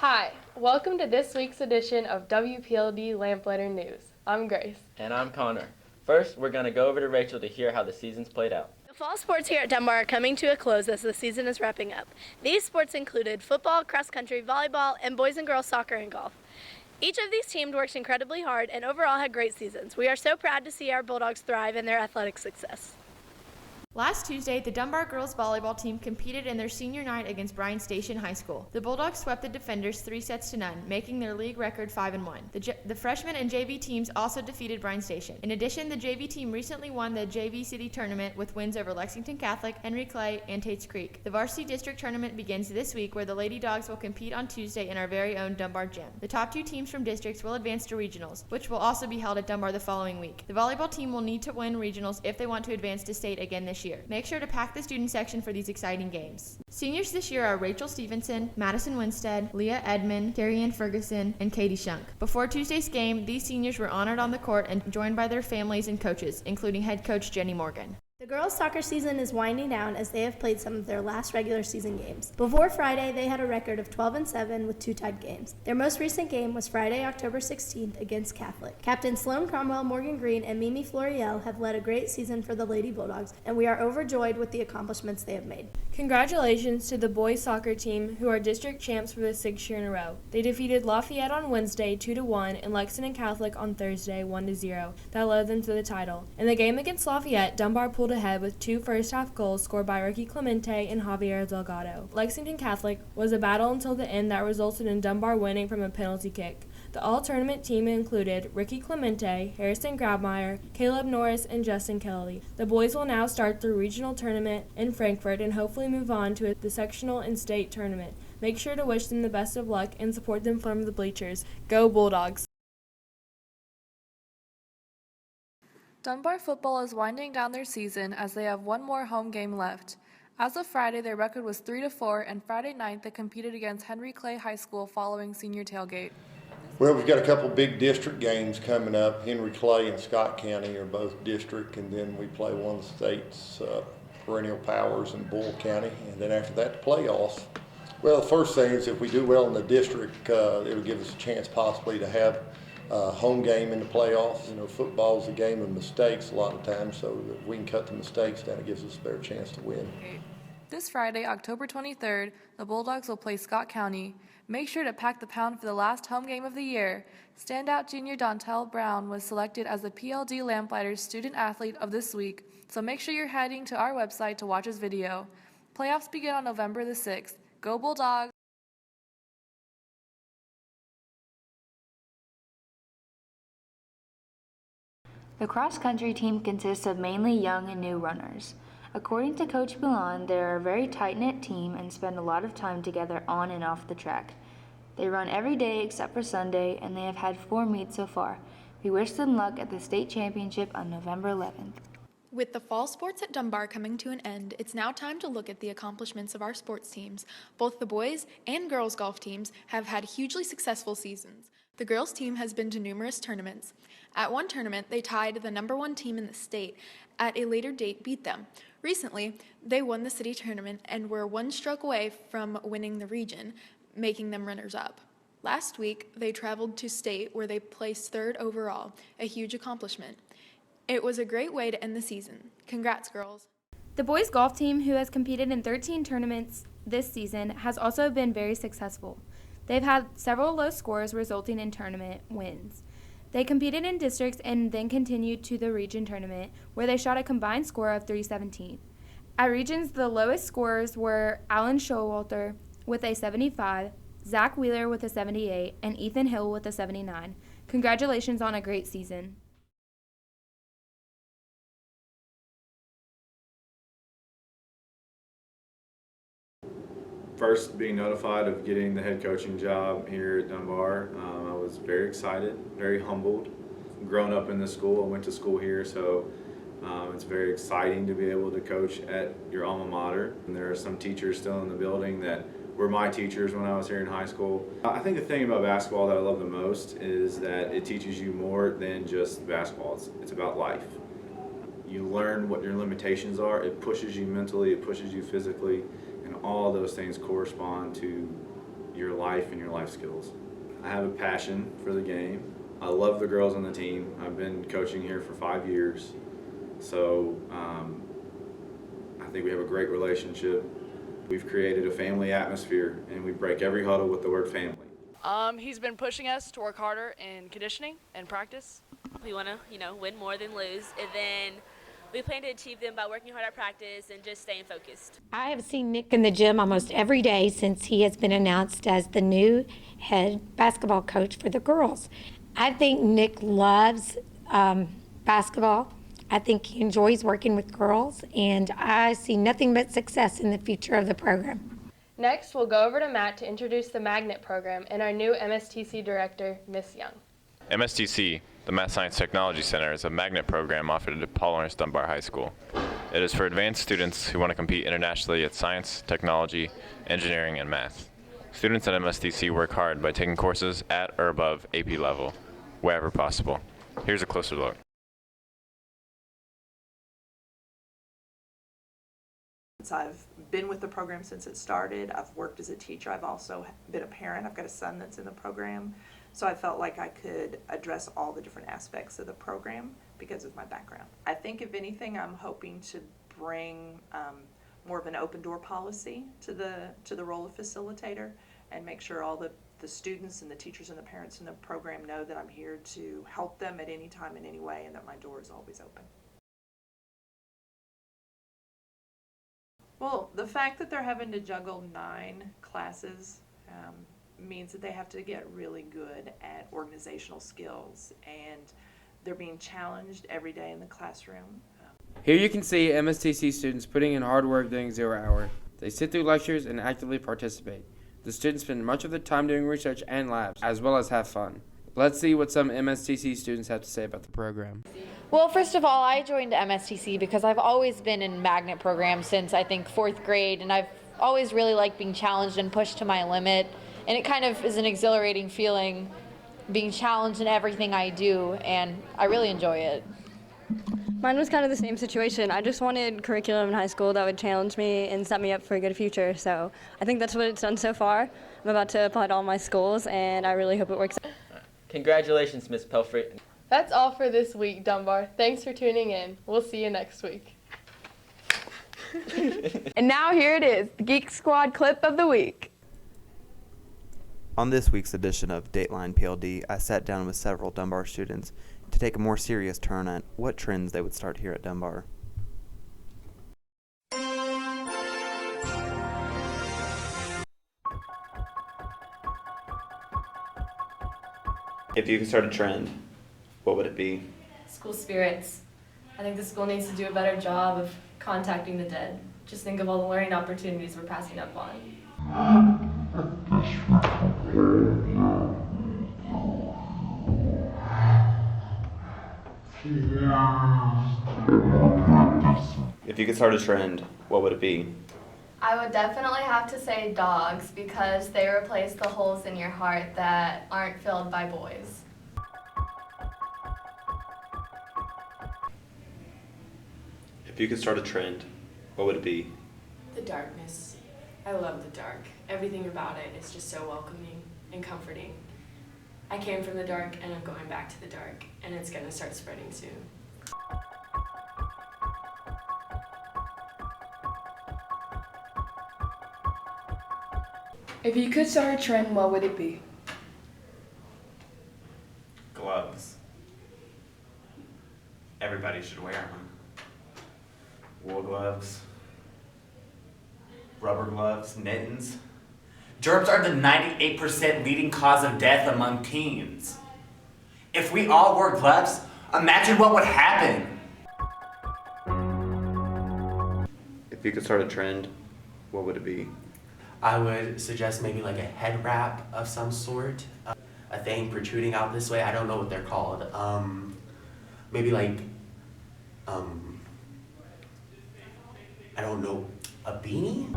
Hi, welcome to this week's edition of WPLD Lamplighter News. I'm Grace. And I'm Connor. First, we're going to go over to Rachel to hear how the season's played out. The fall sports here at Dunbar are coming to a close as the season is wrapping up. These sports included football, cross country, volleyball, and boys and girls soccer and golf. Each of these teams worked incredibly hard and overall had great seasons. We are so proud to see our Bulldogs thrive in their athletic success. Last Tuesday, the Dunbar girls volleyball team competed in their senior night against Bryan Station High School. The Bulldogs swept the defenders 3-0, making their league record 5-1. The freshman and JV teams also defeated Bryan Station. In addition, the JV team recently won the JV City Tournament with wins over Lexington Catholic, Henry Clay, and Tates Creek. The Varsity District Tournament begins this week, where the Lady Dogs will compete on Tuesday in our very own Dunbar gym. The top two teams from districts will advance to regionals, which will also be held at Dunbar the following week. The volleyball team will need to win regionals if they want to advance to state again this year. Make sure to pack the student section for these exciting games. Seniors this year are Rachel Stevenson, Madison Winstead, Leah Edmond, Carrie Ann Ferguson, and Katie Shunk. Before Tuesday's game, these seniors were honored on the court and joined by their families and coaches, including head coach Jenny Morgan. The girls' soccer season is winding down as they have played some of their last regular season games. Before Friday, they had a record of 12-7 with 2 tied games. Their most recent game was Friday, October 16th against Catholic. Captain Sloan Cromwell, Morgan Green, and Mimi Floriel have led a great season for the Lady Bulldogs, and we are overjoyed with the accomplishments they have made. Congratulations to the boys soccer team, who are district champs for the 6th year in a row. They defeated Lafayette on Wednesday 2-1 and Lexington Catholic on Thursday 1-0. That led them to the title. In the game against Lafayette, Dunbar pulled ahead with 2 first-half goals scored by Ricky Clemente and Javier Delgado. Lexington Catholic was a battle until the end that resulted in Dunbar winning from a penalty kick. The all-tournament team included Ricky Clemente, Harrison Grabmeyer, Caleb Norris, and Justin Kelly. The boys will now start the regional tournament in Frankfort and hopefully move on to the sectional and state tournament. Make sure to wish them the best of luck and support them from the bleachers. Go Bulldogs! Dunbar football is winding down their season as they have one more home game left. As of Friday, their record was 3-4, and Friday night they competed against Henry Clay High School following senior tailgate. Well, we've got a couple big district games coming up. Henry Clay and Scott County are both district, and then we play one of the state's perennial powers in Bull County, and then after that the playoffs. Well, the first thing is if we do well in the district, it'll give us a chance possibly to have home game in the playoffs. You know, football is a game of mistakes a lot of times, so if we can cut the mistakes down, it gives us a better chance to win. This Friday, October 23rd, the Bulldogs will play Scott County. Make sure to pack the pound for the last home game of the year. Standout junior Dontel Brown was selected as the PLD Lamplighter's Student Athlete of this week, so make sure you're heading to our website to watch his video. Playoffs begin on November the 6th. Go Bulldogs! The cross-country team consists of mainly young and new runners. According to Coach Milan, they are a very tight-knit team and spend a lot of time together on and off the track. They run every day except for Sunday, and they have had 4 meets so far. We wish them luck at the state championship on November 11th. With the fall sports at Dunbar coming to an end, it's now time to look at the accomplishments of our sports teams. Both the boys and girls golf teams have had hugely successful seasons. The girls team has been to numerous tournaments. At one tournament, they tied the #1 team in the state. At a later date, beat them. Recently, they won the city tournament and were 1 stroke away from winning the region, making them runners-up. Last week, they traveled to state where they placed 3rd overall, a huge accomplishment. It was a great way to end the season. Congrats, girls. The boys golf team, who has competed in 13 tournaments this season, has also been very successful. They've had several low scores resulting in tournament wins. They competed in districts and then continued to the region tournament, where they shot a combined score of 317. At regions, the lowest scorers were Alan Showalter with a 75, Zach Wheeler with a 78, and Ethan Hill with a 79. Congratulations on a great season. First, being notified of getting the head coaching job here at Dunbar, I was very excited, very humbled. Growing up in this school, I went to school here, so it's very exciting to be able to coach at your alma mater. And there are some teachers still in the building that were my teachers when I was here in high school. I think the thing about basketball that I love the most is that it teaches you more than just basketball. It's about life. You learn what your limitations are. It pushes you mentally, it pushes you physically, and all those things correspond to your life and your life skills. I have a passion for the game. I love the girls on the team. I've been coaching here for 5 years, so I think we have a great relationship. We've created a family atmosphere, and we break every huddle with the word family. He's been pushing us to work harder in conditioning and practice. We want to, win more than lose, and then we plan to achieve them by working hard at practice and just staying focused. I have seen Nick in the gym almost every day since he has been announced as the new head basketball coach for the girls. I think Nick loves basketball. I think he enjoys working with girls, and I see nothing but success in the future of the program. Next, we'll go over to Matt to introduce the Magnet program and our new MSTC director, Miss Young. MSTC, the Math Science Technology Center, is a magnet program offered at Paul Ernst Dunbar High School. It is for advanced students who want to compete internationally at science, technology, engineering, and math. Students at MSTC work hard by taking courses at or above AP level, wherever possible. Here's a closer look. I've been with the program since it started. I've worked as a teacher. I've also been a parent. I've got a son that's in the program. So I felt like I could address all the different aspects of the program because of my background. I think if anything, I'm hoping to bring more of an open door policy to the role of facilitator and make sure all the students and the teachers and the parents in the program know that I'm here to help them at any time in any way and that my door is always open. Well, the fact that they're having to juggle 9 classes means that they have to get really good at organizational skills, and they're being challenged every day in the classroom. Here you can see MSTC students putting in hard work during 0 hour. They sit through lectures and actively participate. The students spend much of their time doing research and labs, as well as have fun. Let's see what some MSTC students have to say about the program. Well, first of all, I joined MSTC because I've always been in magnet programs since I think 4th grade, and I've always really liked being challenged and pushed to my limit. And it kind of is an exhilarating feeling being challenged in everything I do, and I really enjoy it. Mine was kind of the same situation. I just wanted curriculum in high school that would challenge me and set me up for a good future. So I think that's what it's done so far. I'm about to apply to all my schools, and I really hope it works out. Congratulations, Ms. Pelfrey. That's all for this week, Dunbar. Thanks for tuning in. We'll see you next week. And now here it is, the Geek Squad clip of the week. On this week's edition of Dateline PLD, I sat down with several Dunbar students to take a more serious turn at what trends they would start here at Dunbar. If you could start a trend, what would it be? School spirits. I think the school needs to do a better job of contacting the dead. Just think of all the learning opportunities we're passing up on. If you could start a trend, what would it be? I would definitely have to say dogs because they replace the holes in your heart that aren't filled by boys. If you could start a trend, what would it be? The darkness. I love the dark. Everything about it is just so welcoming and comforting. I came from the dark and I'm going back to the dark, and it's going to start spreading soon. If you could start a trend, what would it be? Gloves. Everybody should wear them. Wool gloves, rubber gloves, mittens. Germs are the 98% leading cause of death among teens. If we all wore gloves, imagine what would happen. If you could start a trend, what would it be? I would suggest maybe like a head wrap of some sort. A thing protruding out this way. I don't know what they're called. Maybe like, I don't know, a beanie?